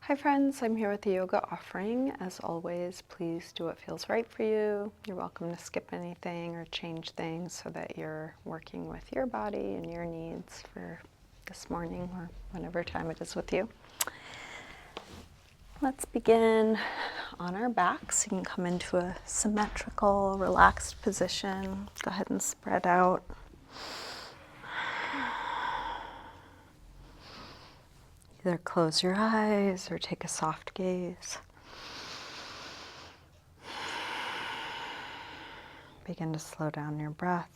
Hi friends, I'm here with the yoga offering. As always, please do what feels right for you. You're welcome to skip anything or change things so that you're working with your body and your needs for this morning or whenever time it is with you. Let's begin on our backs. You can come into a symmetrical, relaxed position. Go ahead and spread out. Either close your eyes or take a soft gaze. Begin to slow down your breath.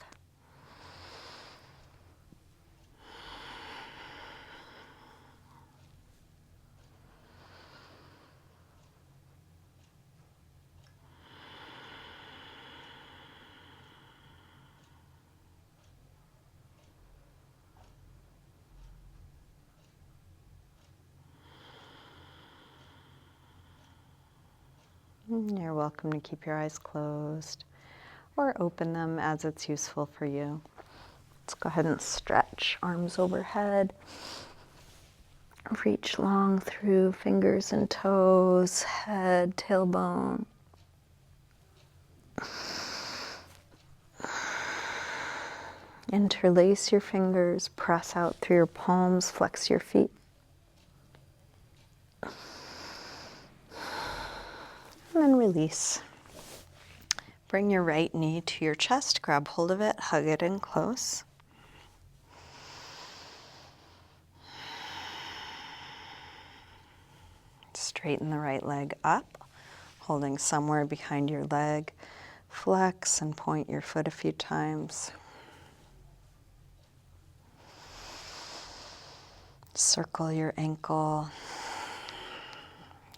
You're welcome to keep your eyes closed or open them as it's useful for you. Let's go ahead and stretch, arms overhead. Reach long through fingers and toes, head, tailbone. Interlace your fingers, press out through your palms, flex your feet. And then release. Bring your right knee to your chest, grab hold of it, hug it in close. Straighten the right leg up, holding somewhere behind your leg. Flex and point your foot a few times. Circle your ankle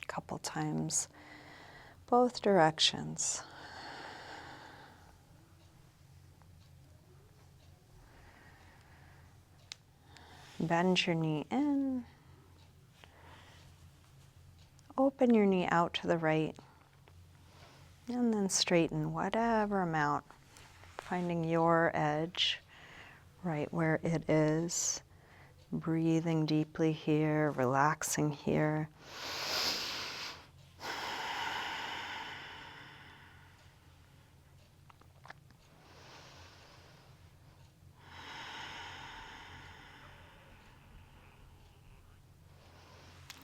a couple times, both directions. Bend your knee in. Open your knee out to the right. And then straighten whatever amount, finding your edge right where it is. Breathing deeply here, relaxing here.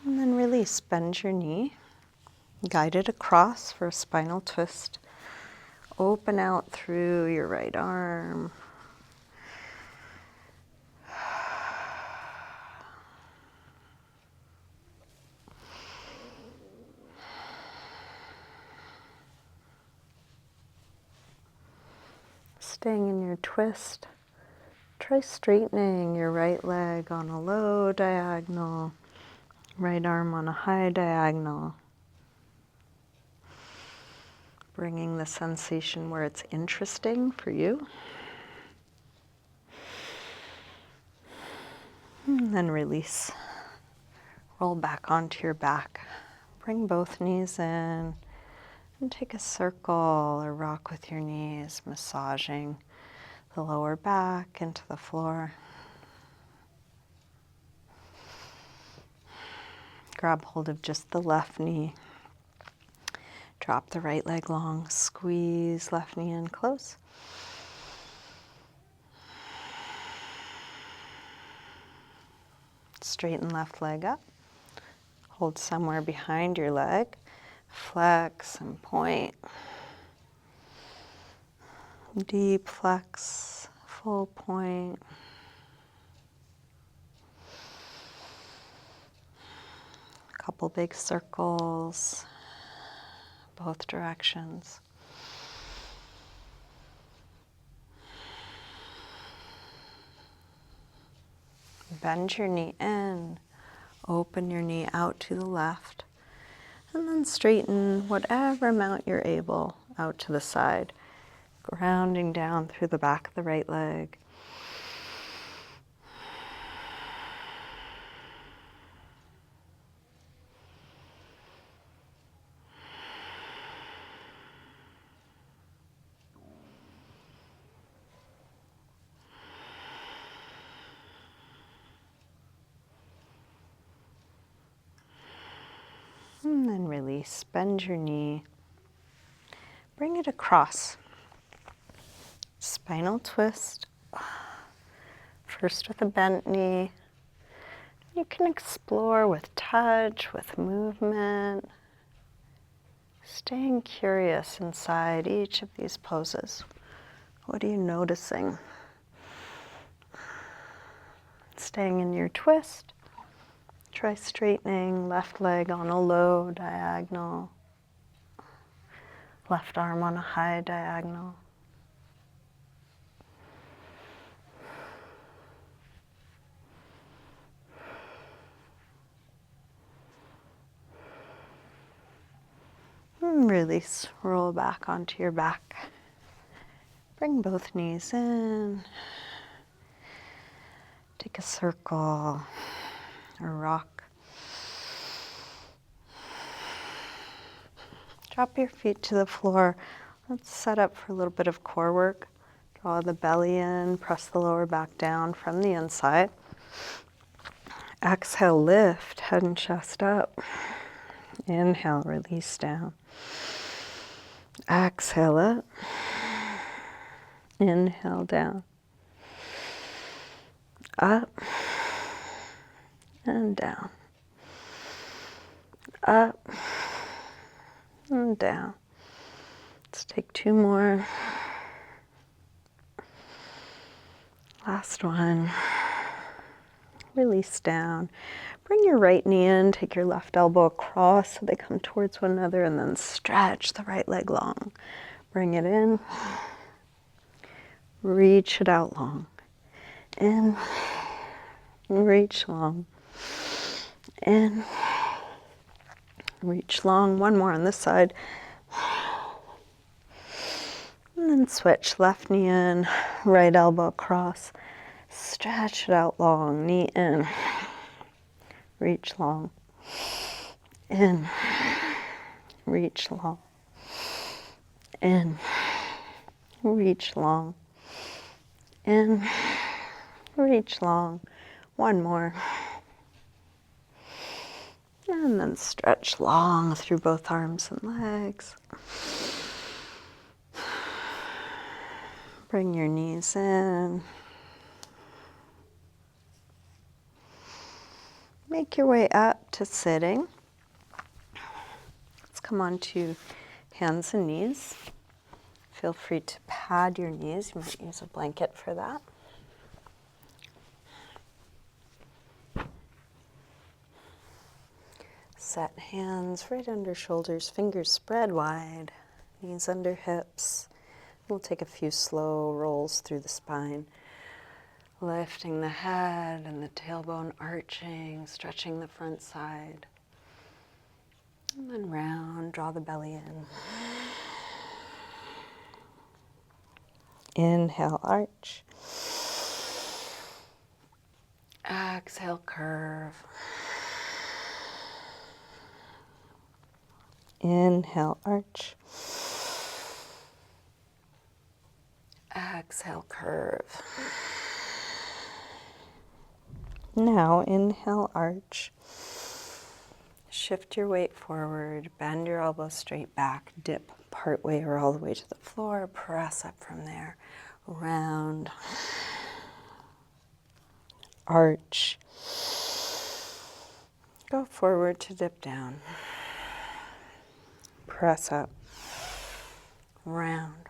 And then release, bend your knee, guide it across for a spinal twist. Open out through your right arm. Staying in your twist, try straightening your right leg on a low diagonal, right arm on a high diagonal. Bringing the sensation where it's interesting for you. And then release. Roll back onto your back. Bring both knees in and take a circle or rock with your knees, massaging the lower back into the floor. Grab hold of just the left knee. Drop the right leg long, squeeze left knee in close. Straighten left leg up. Hold somewhere behind your leg. Flex and point. Deep flex, full point. A couple big circles, both directions. Bend your knee in, open your knee out to the left, and then straighten whatever amount you're able out to the side, grounding down through the back of the right leg. release. Bend your knee. Bring it across. Spinal twist. First with a bent knee. You can explore with touch, with movement. Staying curious inside each of these poses. What are you noticing? Staying in your twist. Try straightening left leg on a low diagonal. Left arm on a high diagonal. And release, roll back onto your back. Bring both knees in. Take a circle, or rock. Drop your feet to the floor. Let's set up for a little bit of core work. Draw the belly in, press the lower back down from the inside. Exhale, lift, head and chest up. Inhale, release down. Exhale up. Inhale down. Up and down. Up and down. Let's take two more. Last one. Release down. Bring your right knee in, take your left elbow across so they come towards one another, and then stretch the right leg long. Bring it in. Reach it out long. In. Reach long. In. Reach long. One more on this side. And then switch. Left knee in, right elbow across. Stretch it out long. Knee in. Reach long. In. Reach long. In. Reach long. In. Reach long. One more. And then stretch long through both arms and legs. Bring your knees in. Make your way up to sitting. Let's come on to hands and knees. Feel free to pad your knees. You might use a blanket for that. Set hands right under shoulders, fingers spread wide, knees under hips. We'll take a few slow rolls through the spine, lifting the head and the tailbone arching, stretching the front side. And then round, draw the belly in. Inhale, arch. Exhale, curve. Inhale, arch. Exhale, curve. Now, inhale, arch. Shift your weight forward, bend your elbows straight back, dip part way or all the way to the floor, press up from there, round, arch. Go forward to dip down. Press up, round,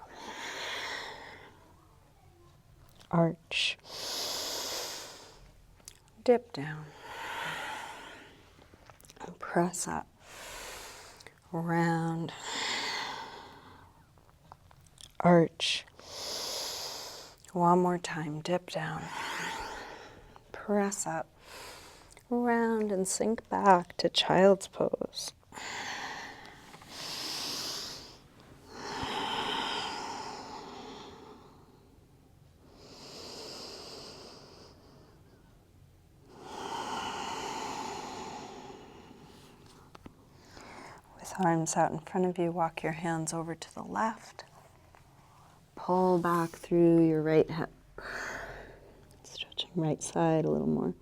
arch, dip down, press up, round, arch. One more time, dip down, press up, round, and sink back to child's pose. With arms out in front of you, walk your hands over to the left. Pull back through your right hip. Stretching right side a little more.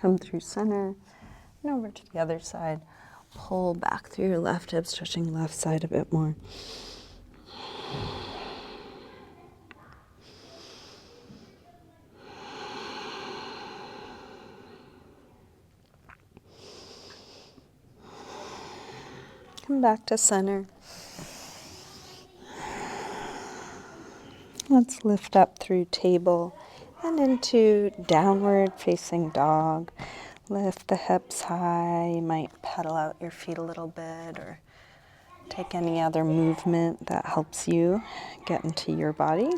Come through center and over to the other side. Pull back through your left hip, stretching left side a bit more. Come back to center. Let's lift up through table and into downward facing dog. Lift the hips high. You might pedal out your feet a little bit or take any other movement that helps you get into your body.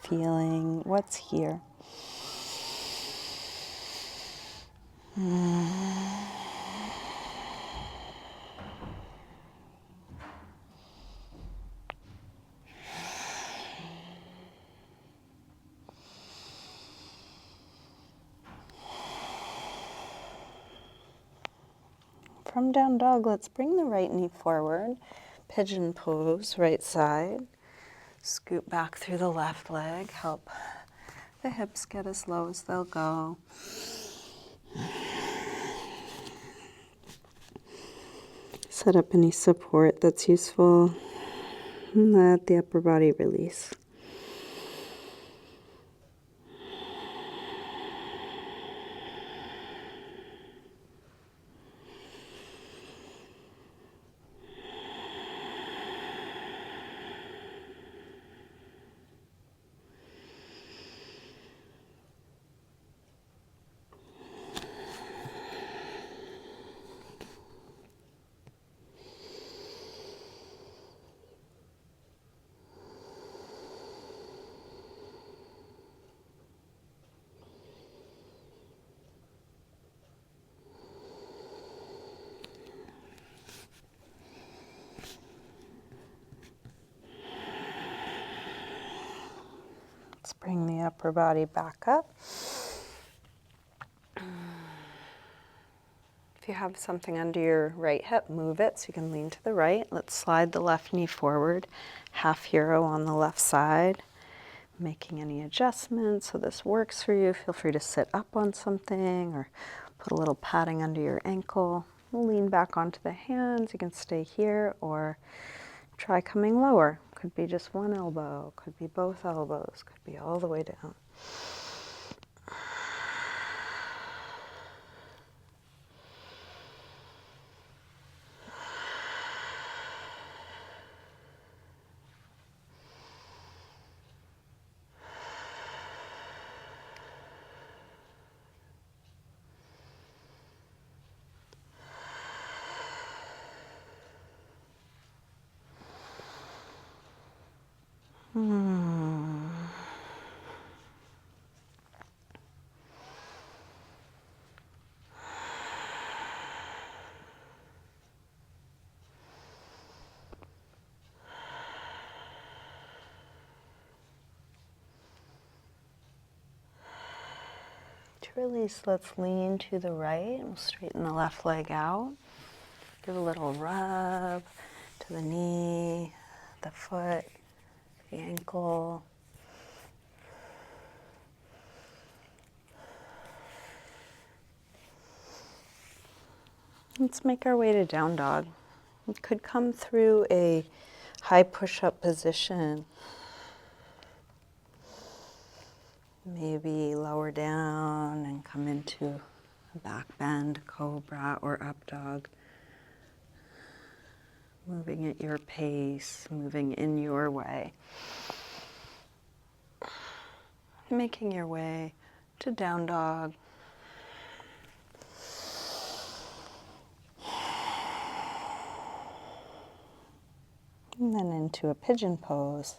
Feeling what's here. From down dog, let's bring the right knee forward. Pigeon pose, right side. Scoot back through the left leg. Help the hips get as low as they'll go. Set up any support that's useful. And let the upper body release. Let's bring the upper body back up. If you have something under your right hip, move it so you can lean to the right. Let's slide the left knee forward, half hero on the left side. Making any adjustments so this works for you. Feel free to sit up on something or put a little padding under your ankle. We'll lean back onto the hands. You can stay here or try coming lower. Could be just one elbow, could be both elbows, could be all the way down. To release, let's lean to the right. We'll straighten the left leg out. Give a little rub to the knee, the foot, the ankle. Let's make our way to down dog. We could come through a high push-up position. Maybe lower down and come into a back bend, cobra, or up dog. Moving at your pace, moving in your way. Making your way to down dog. And then into a pigeon pose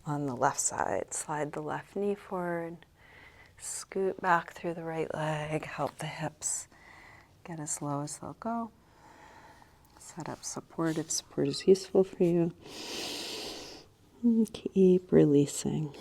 on the left side. Slide the left knee forward. Scoot back through the right leg. Help the hips get as low as they'll go. Set up support if support is useful for you. And keep releasing.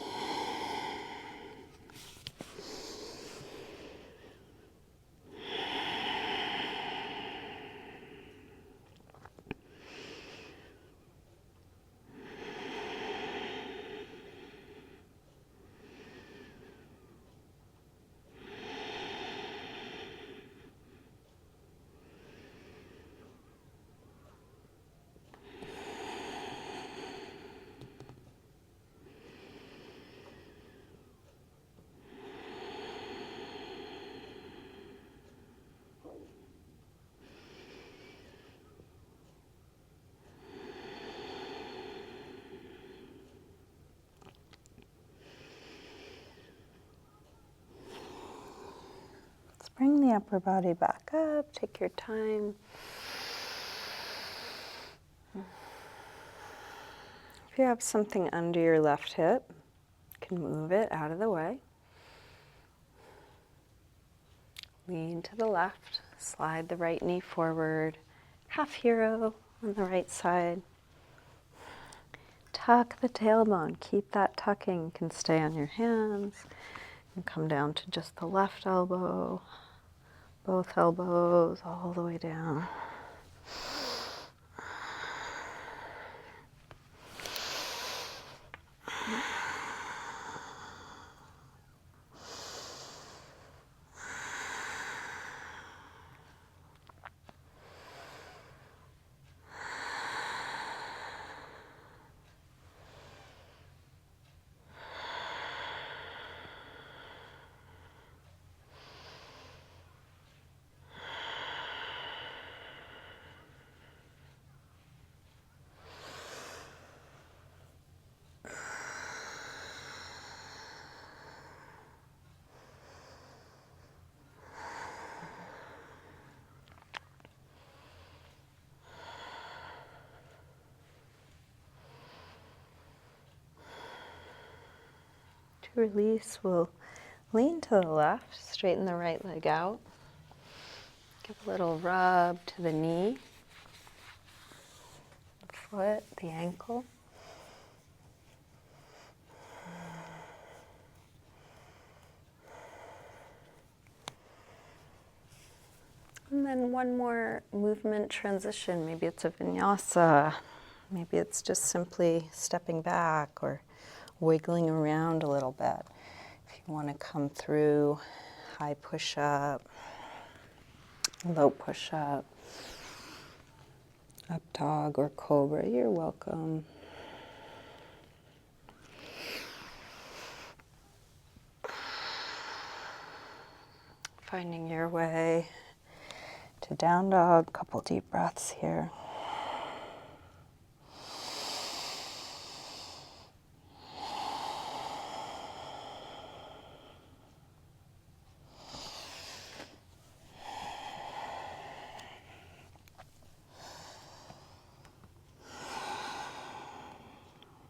upper body back up. Take your time. If you have something under your left hip, you can move it out of the way. Lean to the left, slide the right knee forward, half hero on the right side. Tuck the tailbone, keep that tucking. You can stay on your hands and come down to just the left elbow, both elbows all the way down. To release, we'll lean to the left, straighten the right leg out. Give a little rub to the knee, the foot, the ankle. And then one more movement transition. Maybe it's a vinyasa. Maybe it's just simply stepping back or wiggling around a little bit. If you want to come through high push-up, low push-up, up dog or cobra, you're welcome. Finding your way to down dog, couple deep breaths here.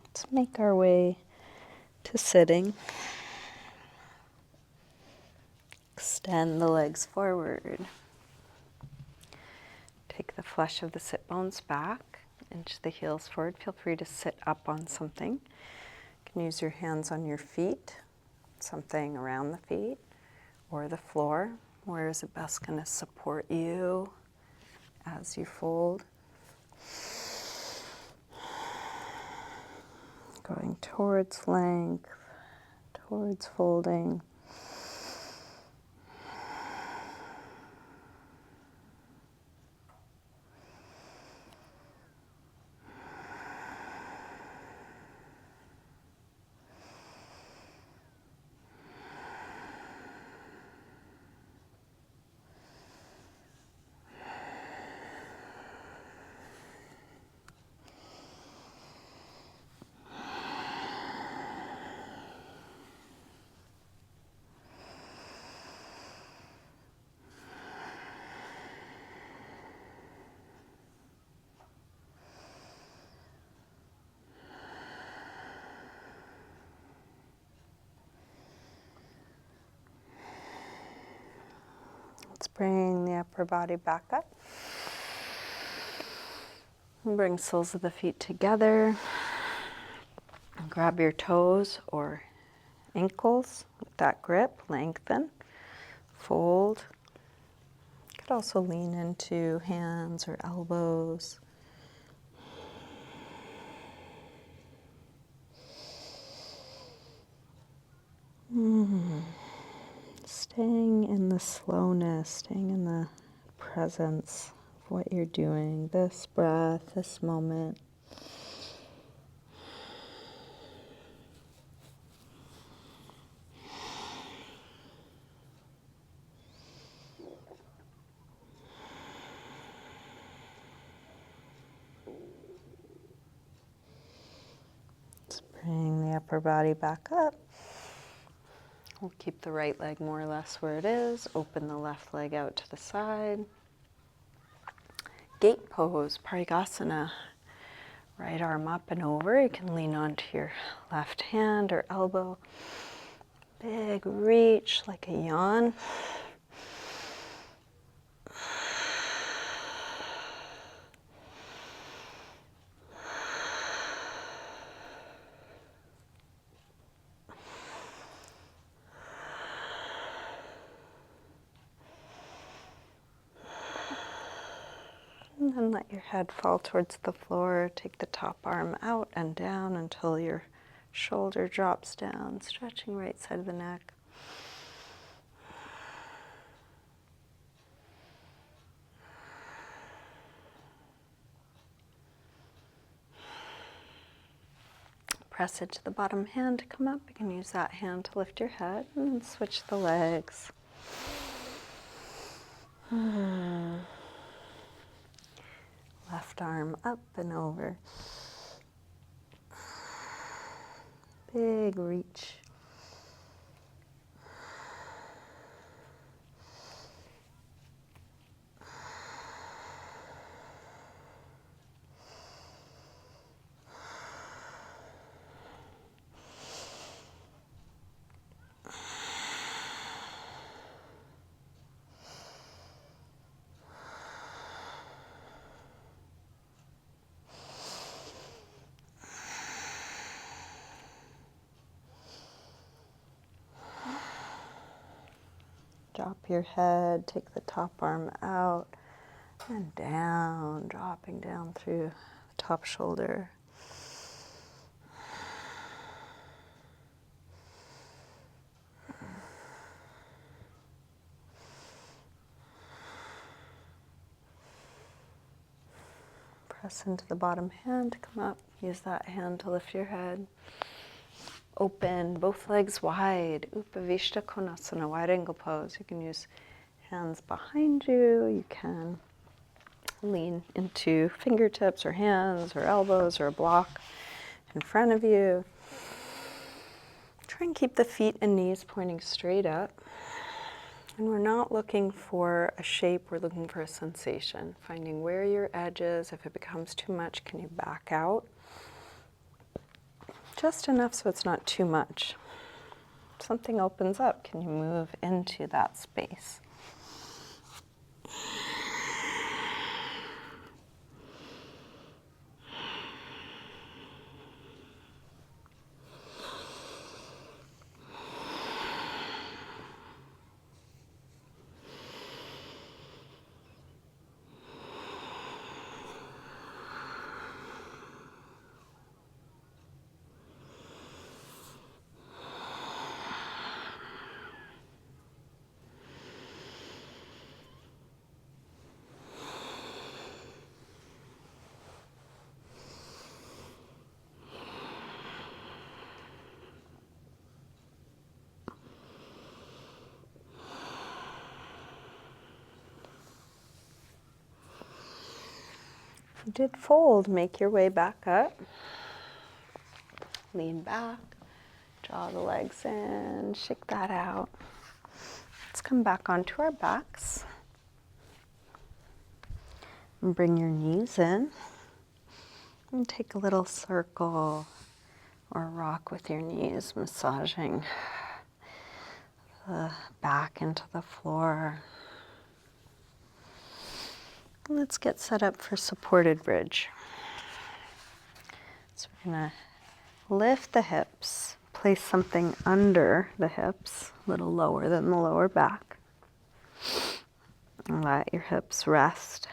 Let's make our way to sitting. Extend the legs forward. Take the flesh of the sit bones back, inch the heels forward. Feel free to sit up on something. You can use your hands on your feet, something around the feet, or the floor. Where is it best going to support you as you fold? Going towards length, towards folding. Let's bring the upper body back up. And bring soles of the feet together. And grab your toes or ankles with that grip. Lengthen. Fold. You could also lean into hands or elbows. Staying in the slowness, staying in the presence of what you're doing, this breath, this moment. Let's bring the upper body back up. We'll keep the right leg more or less where it is. Open the left leg out to the side. Gate pose, Parigasana. Right arm up and over. You can lean onto your left hand or elbow. Big reach like a yawn. And then let your head fall towards the floor. Take the top arm out and down until your shoulder drops down, stretching right side of the neck. Press it to the bottom hand to come up. You can use that hand to lift your head and switch the legs. Left arm up and over. Big reach. Drop your head, take the top arm out and down, dropping down through the top shoulder. Press into the bottom hand to come up. Use that hand to lift your head. Open both legs wide. Upavishta Konasana, wide angle pose. You can use hands behind you. You can lean into fingertips or hands or elbows or a block in front of you. Try and keep the feet and knees pointing straight up. And we're not looking for a shape, we're looking for a sensation. Finding where your edge is. If it becomes too much, can you back out? Just enough so it's not too much. If something opens up, can you move into that space? If you did fold, make your way back up. Lean back, draw the legs in, shake that out. Let's come back onto our backs. And bring your knees in. And take a little circle or rock with your knees, massaging the back into the floor. Let's get set up for supported bridge. So we're going to lift the hips, place something under the hips, a little lower than the lower back. And let your hips rest.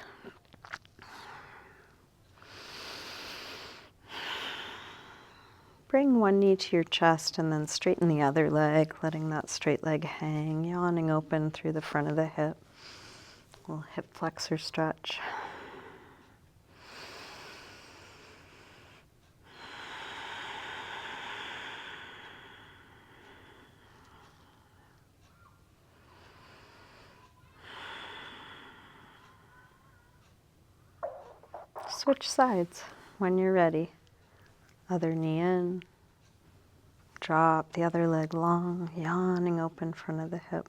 Bring one knee to your chest and then straighten the other leg, letting that straight leg hang, yawning open through the front of the hip. A little hip flexor stretch. Switch sides when you're ready. Other knee in, Drop the other leg long, yawning open front of the hip.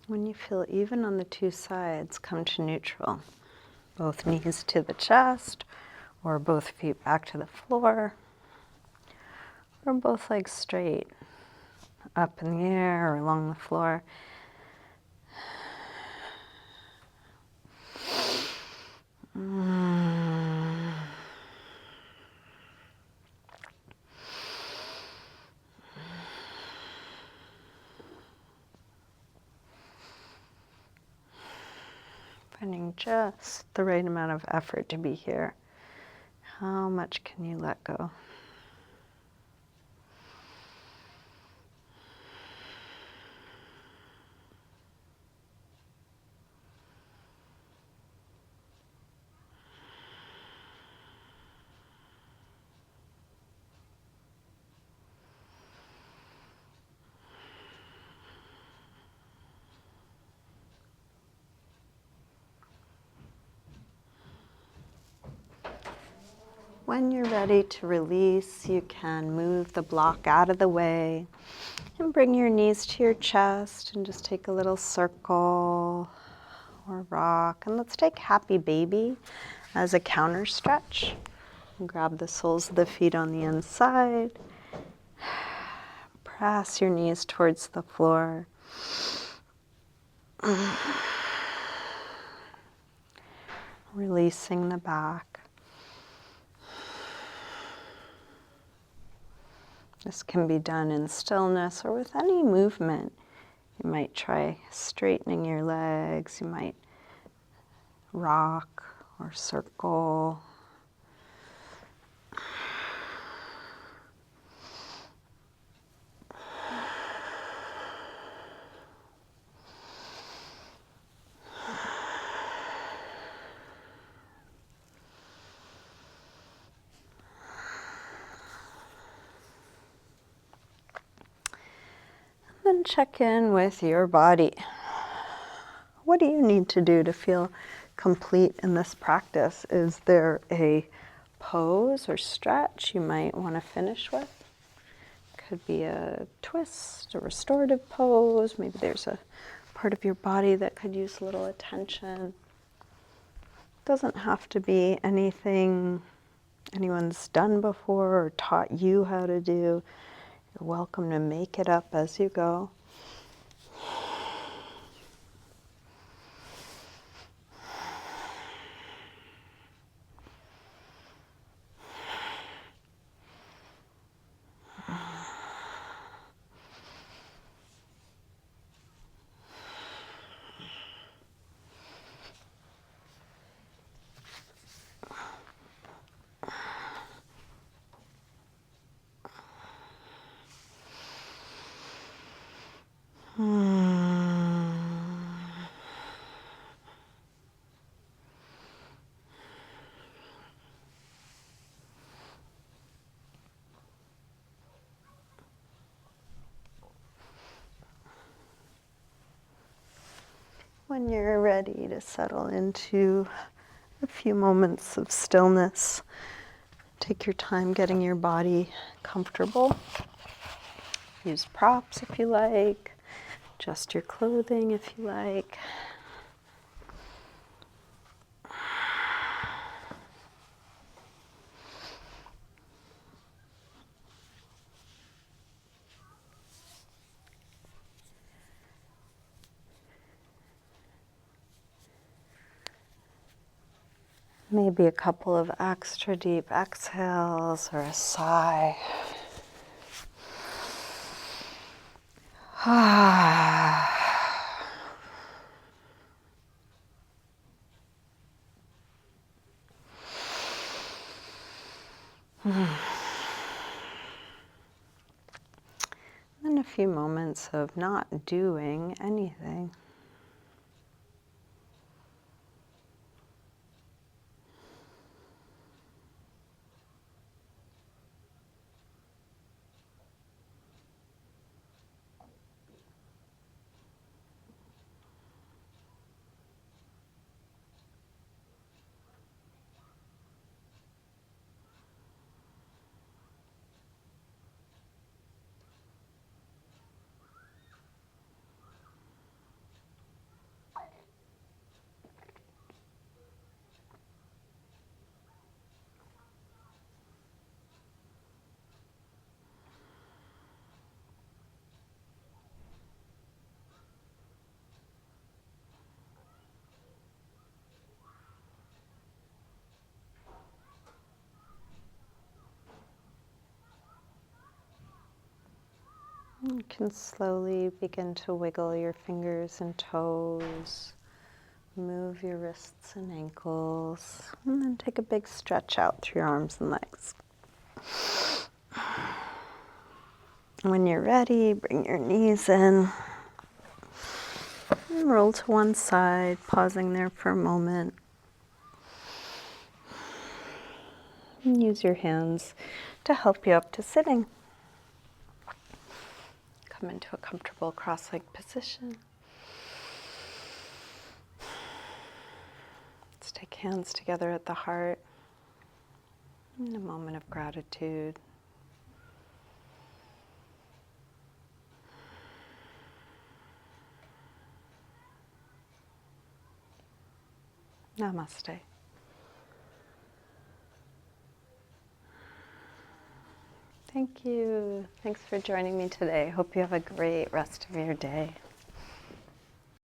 When you feel even on the two sides, come to neutral. Both knees to the chest, or both feet back to the floor, or both legs straight, up in the air or along the floor. Finding just the right amount of effort to be here. How much can you let go? When you're ready to release, you can move the block out of the way and bring your knees to your chest and just take a little circle or rock. And let's take Happy Baby as a counter stretch. And grab the soles of the feet on the inside. Press your knees towards the floor. Releasing the back. This can be done in stillness or with any movement. You might try straightening your legs. You might rock or circle. Then check in with your body. What do you need to do to feel complete in this practice? Is there a pose or stretch you might want to finish with? Could be a twist, a restorative pose. Maybe there's a part of your body that could use a little attention. Doesn't have to be anything anyone's done before or taught you how to do. You're welcome to make it up as you go. When you're ready to settle into a few moments of stillness, take your time getting your body comfortable. Use props if you like, adjust your clothing if you like. Maybe a couple of extra deep exhales or a sigh. Then a few moments of not doing anything. You can slowly begin to wiggle your fingers and toes, move your wrists and ankles, and then take a big stretch out through your arms and legs. When you're ready, bring your knees in and roll to one side, pausing there for a moment. And use your hands to help you up to sitting. Come into a comfortable cross-legged position. Let's take hands together at the heart in a moment of gratitude. Namaste. Thank you. Thanks for joining me today. Hope you have a great rest of your day.